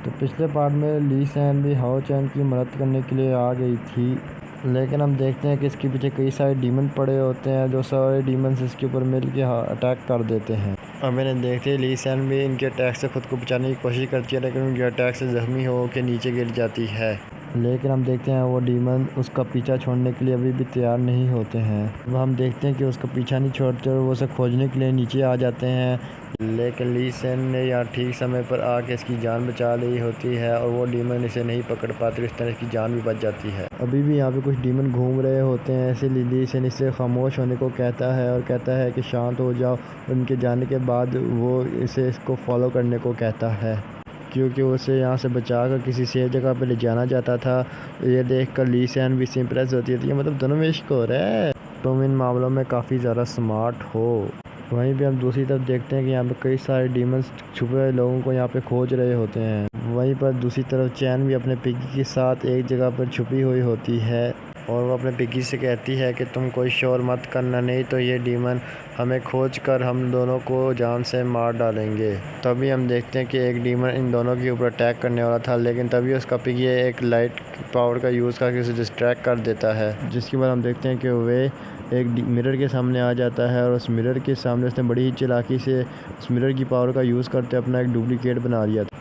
तो पिछले पार्ट में ली सैन भी हाओ चैन की मदद करने के लिए आ गई थी, लेकिन हम देखते हैं कि इसके पीछे कई सारे डीमन पड़े होते हैं जो सारे डीमंस इसके ऊपर मिल के अटैक कर देते हैं। अब इन्हें देखते ही ली सैन भी इनके अटैक से खुद को बचाने की कोशिश करती है, लेकिन उनके अटैक से ज़ख्मी हो के नीचे गिर जाती है। लेकिन हम देखते हैं वो डीमन उसका पीछा छोड़ने के लिए अभी भी तैयार नहीं होते हैं। अब हम देखते हैं कि उसका पीछा नहीं छोड़ते और वो उसे खोजने के लिए नीचे आ जाते हैं, लेकिन ली सैन ने यहाँ ठीक समय पर आके इसकी जान बचा ली होती है और वो डीमन इसे नहीं पकड़ पाते, इस तरह इसकी जान भी बच जाती है। अभी भी यहाँ पे कुछ डीमन घूम रहे होते हैं, इसीलिए ली सैन इससे खामोश होने को कहता है और कहता है कि शांत हो जाओ। उनके जाने के बाद वो इसको फॉलो करने को कहता है, क्योंकि उसे यहाँ से बचाकर किसी सेफ जगह पे ले जाना चाहता था। ये देखकर ली सैन भी इम्प्रेस होती है, मतलब दोनों में इश्क हो रहा है, तुम इन मामलों में काफ़ी ज़्यादा स्मार्ट हो। वहीं पे हम दूसरी तरफ देखते हैं कि यहाँ पे कई सारे डीमंस छुपे हुए लोगों को यहाँ पे खोज रहे होते हैं। वहीं पर दूसरी तरफ चैन भी अपने पिग्गी के साथ एक जगह पर छुपी हुई होती है और वो अपने पिग्गी से कहती है कि तुम कोई शोर मत करना, नहीं तो ये डीमन हमें खोज कर हम दोनों को जान से मार डालेंगे। तभी हम देखते हैं कि एक डीमन इन दोनों के ऊपर अटैक करने वाला था, लेकिन तभी उसका पिग्गी एक लाइट पावर का यूज़ करके उसे डिस्ट्रैक्ट कर देता है, जिसके बाद हम देखते हैं कि वे एक मिरर के सामने आ जाता है और उस मिरर के सामने उसने बड़ी ही चालाकी से उस मिरर की पावर का यूज़ करते अपना एक डुप्लीकेट बना लिया था।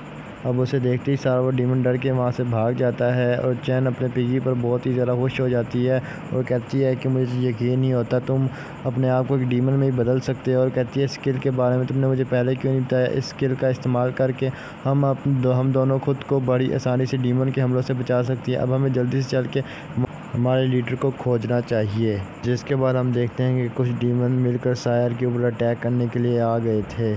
अब उसे देखते ही सारा वो डीमन डर के वहाँ से भाग जाता है और चैन अपने पिग्गी पर बहुत ही ज़्यादा खुश हो जाती है और कहती है कि मुझे यकीन नहीं होता तुम अपने आप को एक डीमन में ही बदल सकते हो, और कहती है स्किल के बारे में तुमने मुझे पहले क्यों नहीं बताया। इस स्किल का इस्तेमाल करके हम दोनों खुद को बड़ी आसानी से डीमन के हमलों से बचा सकती है। अब हमें जल्दी से चल के हमारे लीडर को खोजना चाहिए। जिसके बाद हम देखते हैं कि कुछ डीमन मिलकर सायर के ऊपर अटैक करने के लिए आ गए थे,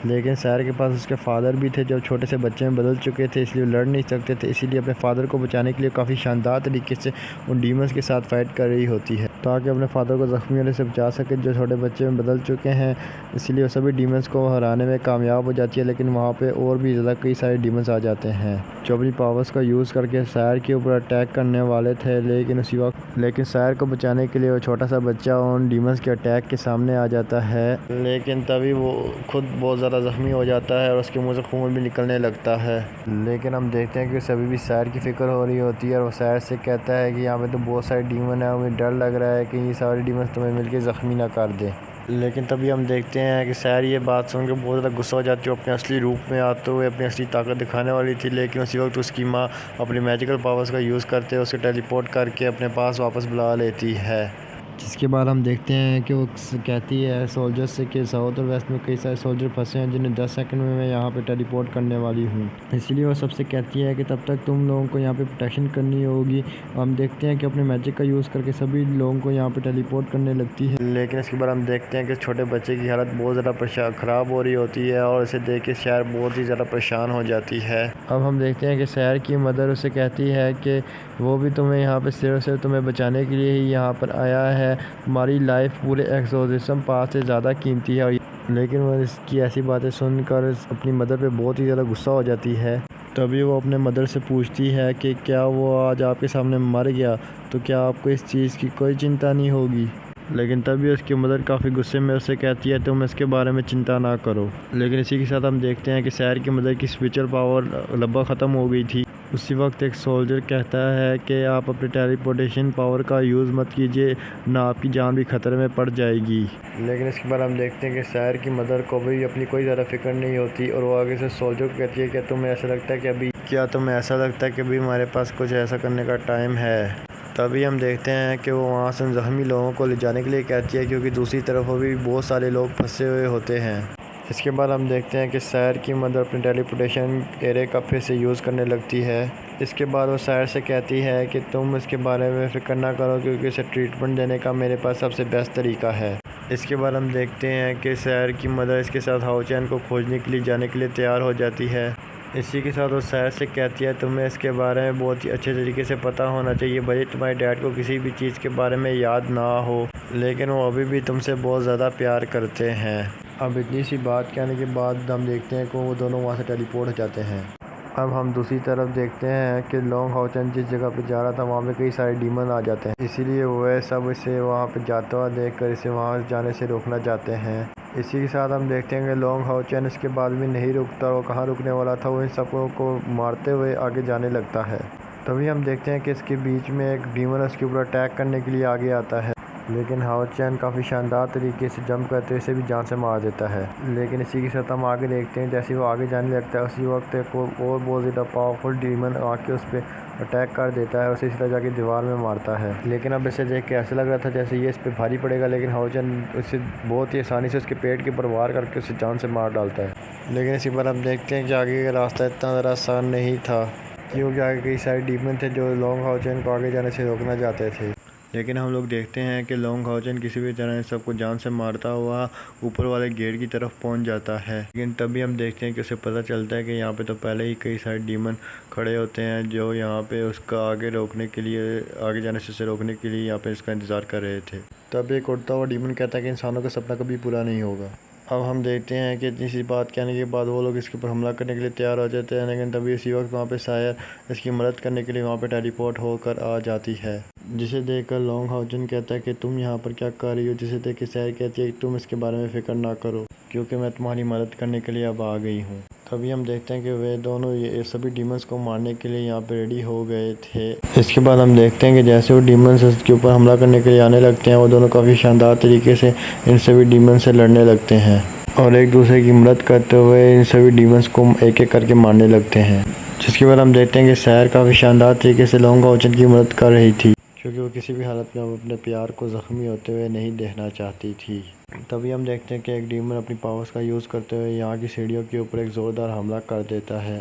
लेकिन सायर के पास उसके फादर भी थे जो छोटे से बच्चे में बदल चुके थे, इसलिए लड़ नहीं सकते थे। इसीलिए अपने फादर को बचाने के लिए काफ़ी शानदार तरीके से उन डीमंस के साथ फाइट कर रही होती है, ताकि अपने फादर को ज़ख्मी होने से बचा सके जो छोटे बच्चे में बदल चुके हैं। इसलिए वो सभी डीमंस को हराने में कामयाब हो जाती है, लेकिन वहाँ पर और भी ज़्यादा कई सारे डीमंस आ जाते हैं जो अपनी पावर्स का यूज़ करके सायर के ऊपर अटैक करने वाले थे। लेकिन सायर को बचाने के लिए वो छोटा सा बच्चा उन डीमंस के अटैक के सामने आ जाता है, लेकिन तभी वो खुद बहुत ज़्यादा ज़ख्मी हो जाता है और उसके मुंह से खून भी निकलने लगता है। लेकिन हम देखते हैं कि उसे अभी भी सायर की फ़िक्र हो रही होती है और वो सायर से कहता है कि यहाँ पे तो बहुत सारे डीमन है, मुझे डर लग रहा है कि ये सारे डीमन तुम्हें मिलकर ज़ख्मी ना कर दें। लेकिन तभी हम देखते हैं कि सायर ये बात सुनकर बहुत ज़्यादा गुस्सा हो जाती है, अपने असली रूप में आते हुए अपनी असली ताकत दिखाने वाली थी, लेकिन उसी वक्त उसकी माँ अपनी मैजिकल पावर्स का यूज़ करते उसे टेलीपोर्ट करके अपने पास वापस बुला लेती है। जिसके बाद हम देखते हैं कि वो कहती है सोल्जर्स से कि साउथ और वेस्ट में कई सारे सोल्जर फंसे हैं जिन्हें 10 सेकंड में मैं यहाँ पे टेलीपोर्ट करने वाली हूँ। इसीलिए वो सबसे कहती है कि तब तक तुम लोगों को यहाँ पे प्रोटेक्शन करनी होगी। हम देखते हैं कि अपने मैजिक का यूज़ करके सभी लोगों को यहाँ पे टेलीपोर्ट करने लगती है, लेकिन इसके बाद हम देखते हैं कि छोटे बच्चे की हालत बहुत ज़्यादा ख़राब हो रही होती है और इसे देख के शहर बहुत ही ज़्यादा परेशान हो जाती है। अब हम देखते हैं कि शहर की मदर उसे कहती है कि वो भी तुम्हें यहाँ पे सिर्फ तुम्हें बचाने के लिए ही यहाँ पर आया है, हमारी लाइफ पूरे एक्सोसिस्टम पास से ज़्यादा कीमती है। लेकिन वो इसकी ऐसी बातें सुनकर अपनी मदर पे बहुत ही ज़्यादा गुस्सा हो जाती है। तभी वो अपने मदर से पूछती है कि क्या वो आज आपके सामने मर गया तो क्या आपको इस चीज़ की कोई चिंता नहीं होगी। लेकिन तभी उसकी मदर काफ़ी गुस्से में उससे कहती है तुम इसके बारे में चिंता ना करो। लेकिन इसी के साथ हम देखते हैं कि शहर की मदर की स्पिरिचुअल पावर लगभग ख़त्म हो गई थी। उसी वक्त एक सोल्जर कहता है कि आप अपने टेलीपोर्टेशन पावर का यूज़ मत कीजिए, ना आपकी जान भी खतरे में पड़ जाएगी। लेकिन इसके बाद हम देखते हैं कि शहर की मदर को भी अपनी कोई ज़्यादा फिक्र नहीं होती और वो आगे से सोल्जर को कहती है कि तुम्हें ऐसा लगता है कि अभी हमारे पास कुछ ऐसा करने का टाइम है। तभी हम देखते हैं कि वो वहाँ से ज़ख्मी लोगों को ले जाने के लिए कहती है, क्योंकि दूसरी तरफ भी बहुत सारे लोग फंसे हुए होते हैं। इसके बाद हम देखते हैं कि शहर की मदर अपने टेलीपोर्टेशन एरे का फिर से यूज़ करने लगती है। इसके बाद वो शहर से कहती है कि तुम इसके बारे में फ़िक्र ना करो, क्योंकि इसे ट्रीटमेंट देने का मेरे पास सबसे बेस्ट तरीका है। इसके बाद हम देखते हैं कि शहर की मदर इसके साथ हाओ चैन को खोजने के लिए जाने के लिए तैयार हो जाती है। इसी के साथ वो शहर से कहती है तुम्हें इसके बारे में बहुत ही अच्छे तरीके से पता होना चाहिए, भले तुम्हारे डैड को किसी भी चीज़ के बारे में याद ना हो, लेकिन वो अभी भी तुमसे बहुत ज़्यादा प्यार करते हैं। अब इतनी सी बात कहने के बाद हम देखते हैं कि वो दोनों वहाँ से टेलीपोर्ट हो जाते हैं। अब हम दूसरी तरफ देखते हैं कि लॉन्ग हाओ चैन जिस जगह पे जा रहा था वहाँ पे कई सारे डीमन आ जाते हैं, इसीलिए वह सब इसे वहाँ पे जाता हुआ देखकर इसे वहाँ जाने से रोकना चाहते हैं। इसी के साथ हम देखते हैं कि लॉन्ग हाओचेन इसके बाद भी नहीं रुकता, वो कहाँ रुकने वाला था, वो इन सबको को मारते हुए आगे जाने लगता है। तभी हम देखते हैं कि इसके बीच में एक डीमन उसके ऊपर अटैक करने के लिए आगे आता है, लेकिन हाओचेन काफ़ी शानदार तरीके से जंप करते हुए इसे भी जान से मार देता है। लेकिन इसी के साथ हम आगे देखते हैं जैसे वो आगे जाने लगता है उसी वक्त एक और बहुत ज़्यादा पावरफुल डीमन आके उस पर अटैक कर देता है, उसे सीधा जाके दीवार में मारता है। लेकिन अब इसे देख के ऐसा लग रहा था जैसे ये इस पर भारी पड़ेगा, लेकिन हाओचेन उसे बहुत ही आसानी से उसके पेट के ऊपर वार करके उसे जान से मार डालता है। लेकिन इसी पर हम देखते हैं कि आगे का रास्ता इतना ज़रा आसान नहीं था, क्योंकि आगे कई सारे डीमन थे जो लॉन्ग हाओचेन को आगे जाने से रोकना चाहते थे। लेकिन हम लोग देखते हैं कि लॉन्ग हाओचेन किसी भी तरह सबको जान से मारता हुआ ऊपर वाले गेट की तरफ पहुंच जाता है। लेकिन तभी हम देखते हैं कि उसे पता चलता है कि यहाँ पे तो पहले ही कई सारे डीमन खड़े होते हैं जो यहाँ पे उसका आगे रोकने के लिए, आगे जाने से रोकने के लिए यहाँ पे इसका इंतज़ार कर रहे थे। तब एक उड़ता हुआ डीमन कहता है कि इंसानों का सपना कभी पूरा नहीं होगा। अब हम देखते हैं कि इतनी सी बात कहने के बाद वो लोग इसके ऊपर हमला करने के लिए तैयार हो जाते हैं, लेकिन तभी इसी वक्त वहाँ पे सायर इसकी मदद करने के लिए वहाँ पे टेलीपोर्ट होकर आ जाती है, जिसे देखकर लॉन्ग हाओचेन कहता है कि तुम यहाँ पर क्या कर रही हो, जिसे देख के सायर कहती है कि तुम इसके बारे में फ़िक्र ना करो क्योंकि मैं तुम्हारी मदद करने के लिए अब आ गई हूँ। तभी हम देखते हैं कि वे दोनों ये सभी डीमंस को मारने के लिए यहाँ पे रेडी हो गए थे। इसके बाद हम देखते हैं कि जैसे वो डीमंस इसके ऊपर हमला करने के लिए आने लगते हैं, वो दोनों काफ़ी शानदार तरीके से इन सभी डीमंस से लड़ने लगते हैं और एक दूसरे की मदद करते हुए इन सभी डीमंस को एक एक करके मारने लगते हैं। जिसके बाद हम देखते हैं कि सायर काफ़ी शानदार तरीके से लॉन्ग हाओचेन की मदद कर रही थी, क्योंकि वो किसी भी हालत में अपने प्यार को ज़ख्मी होते हुए नहीं देखना चाहती थी। तभी हम देखते हैं कि एक डीमन अपनी पावर्स का यूज़ करते हुए यहाँ की सीढ़ियों के ऊपर एक ज़ोरदार हमला कर देता है।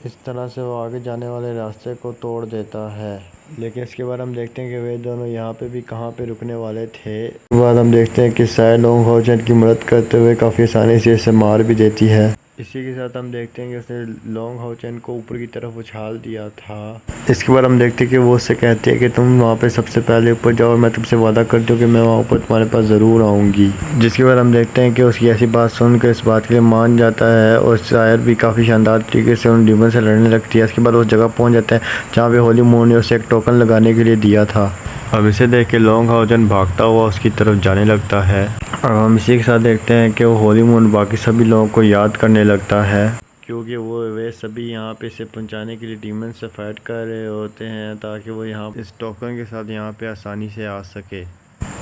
इस तरह से वो आगे जाने वाले रास्ते को तोड़ देता है। लेकिन इसके बाद हम देखते हैं कि वे दोनों यहाँ पे भी कहाँ पे रुकने वाले थे। उसके बाद हम देखते हैं कि सायर लॉन्ग हाओचेन की मदद करते हुए काफ़ी आसानी से इसे मार भी देती है। इसी के साथ हम देखते हैं कि उसने लॉन्ग हाओचेन को ऊपर की तरफ उछाल दिया था। इसके बाद हम देखते हैं कि वो उससे कहती है कि तुम वहाँ पे सबसे पहले ऊपर जाओ और मैं तुमसे वादा करती हूँ कि मैं वहाँ ऊपर तुम्हारे पास ज़रूर आऊँगी। जिसके बाद हम देखते हैं कि उसकी ऐसी बात सुनकर इस बात के लिए मान जाता है और शायर भी काफ़ी शानदार तरीके से उन डीमन से लड़ने लगती है। इसके बाद उस जगह पहुँच जाते हैं जहाँ पे होली मून ने उसे एक टोकन लगाने के लिए दिया था। अब इसे देख के लॉन्ग हाओचेन भागता हुआ उसकी तरफ जाने लगता है। अब हम इसी के साथ देखते हैं कि वो होली मून बाकी सभी लोगों को याद करने लगता है, क्योंकि वे सभी यहाँ पे इसे पहुँचाने के लिए डीमन से फाइट कर रहे होते हैं ताकि वो यहाँ इस टोकन के साथ यहाँ पे आसानी से आ सके।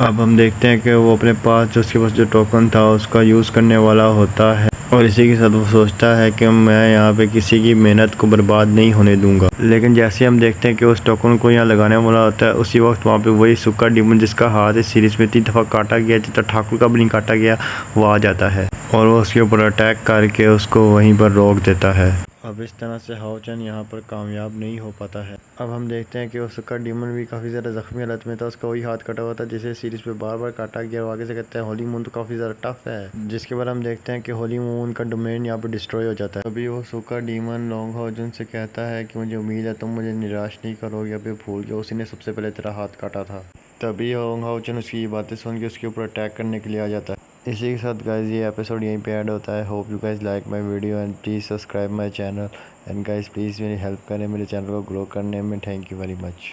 अब हम देखते हैं कि वो अपने पास जो उसके पास जो टोकन था उसका यूज़ करने वाला होता है और इसी के साथ वो सोचता है कि मैं यहाँ पे किसी की मेहनत को बर्बाद नहीं होने दूंगा। लेकिन जैसे हम देखते हैं कि उस टोकन को यहाँ लगाने वाला होता है उसी वक्त वहाँ पे वही सूखा डीमन जिसका हाथ इस सीरीज में 3 दफ़ा काटा गया, जितना ठाकुर का भी नहीं काटा गया, वो आ जाता है और वो उसके ऊपर अटैक करके उसको वहीं पर रोक देता है। अब इस तरह से हाओचेन यहाँ पर कामयाब नहीं हो पाता है। अब हम देखते हैं कि उसका डीमन भी काफ़ी ज़्यादा ज़ख्मी हालत में था, उसका वही हाथ कटा हुआ था जिसे सीरीज़ पे बार बार काटा गया। और आगे से कहते हैं होली मून तो काफ़ी ज़्यादा टफ है। जिसके बाद हम देखते हैं कि होली मून का डोमेन यहाँ पर डिस्ट्रॉय हो जाता है। अभी वो सूखा डीमन लॉन्ग हाओचेन से कहता है कि मुझे उम्मीद है तुम मुझे निराश नहीं करोगे, अभी भूल गया उसी ने सबसे पहले तेरा हाथ काटा था। तभी लॉन्ग हाओचेन उसकी बातें सुन के उसके ऊपर अटैक करने के लिए आ जाता है। इसी के साथ गाइस ये एपिसोड यहीं पे ऐड होता है। Hope you guys like my video and please subscribe my channel and guys please मेरी हेल्प करें मेरे चैनल को ग्रो करने में। Thank you very much.